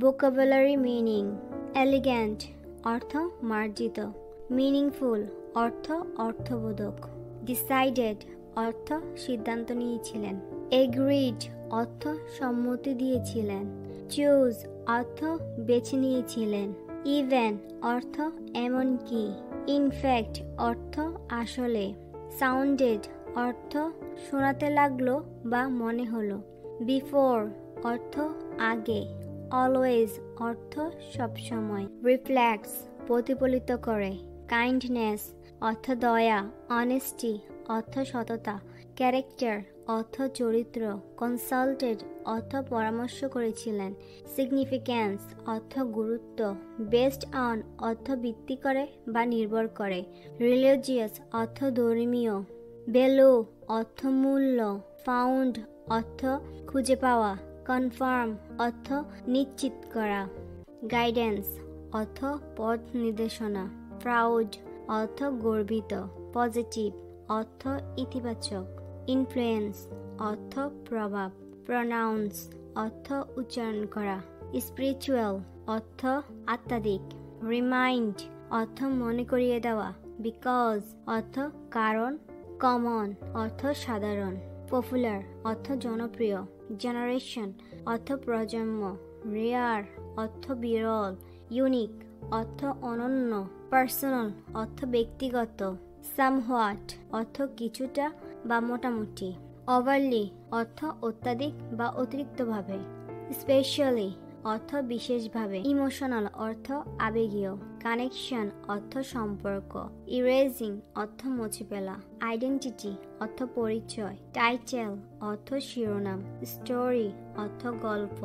Vocabulary meaning elegant অর্থ মার্জিত, meaningful অর্থ অর্থবোধক, ডিসাইডেড অর্থ সিদ্ধান্ত নিয়েছিলেন, এগ্রিড অর্থ সম্মতি দিয়েছিলেন, চুজ অর্থ বেছে নিয়েছিলেন, ইভেন অর্থ এমনকি, ইনফ্যাক্ট অর্থ আসলে, সাউন্ডেড অর্থ শোনাতে লাগলো বা মনে হলো, বিফোর অর্থ আগে, অলওয়েজ অর্থ সবসময়, রিফ্লেক্টস প্রতিফলিত করে, কাইন্ডনেস অর্থ দয়া, অনেস্টি অর্থ সততা, ক্যারেক্টার অর্থ চরিত্র, কনসাল্টেড অর্থ পরামর্শ করেছিলেন, সিগনিফিক্যান্স অর্থ গুরুত্ব, বেসড অন অর্থ ভিত্তি করে বা নির্ভর করে, রিলিজিয়াস অর্থ ধর্মীয়, ভ্যালু অর্থ মূল্য, ফাউন্ড অর্থ খুঁজে পাওয়া, কনফার্ম অর্থ নিশ্চিত করা, গাইডেন্স অর্থ পথ নির্দেশনা, প্রাউড অর্থ গর্বিত, পজিটিভ অর্থ ইতিবাচক, ইনফ্লুয়েন্স অর্থ প্রভাব, প্রনাউন্স অর্থ উচ্চারণ করা, স্পিরিচুয়াল অর্থ আত্মাদিক, রিমাইন্ড অর্থ মনে করিয়ে দেওয়া, বিকজ অর্থ কারণ, কমন অর্থ সাধারণ, পপুলার অর্থ জনপ্রিয়, জেনারেশন অর্থ প্রজন্ম, রেয়ার অর্থ বিরল, ইউনিক অর্থ অনন্য, পার্সোনাল অর্থ ব্যক্তিগত, সামহোয়াট অর্থ কিছুটা বা মোটামুটি, ওভারলি অর্থ অত্যাধিক বা অতিরিক্তভাবে, স্পেশালি অর্থ বিশেষভাবে, ইমোশনাল অর্থ আবেগীয়, কানেকশন অর্থ সম্পর্ক, ইরেজিং অর্থ মুছে ফেলা, আইডেন্টিটি অর্থ পরিচয়, টাইটেল অর্থ শিরোনাম, স্টোরি অর্থ গল্প।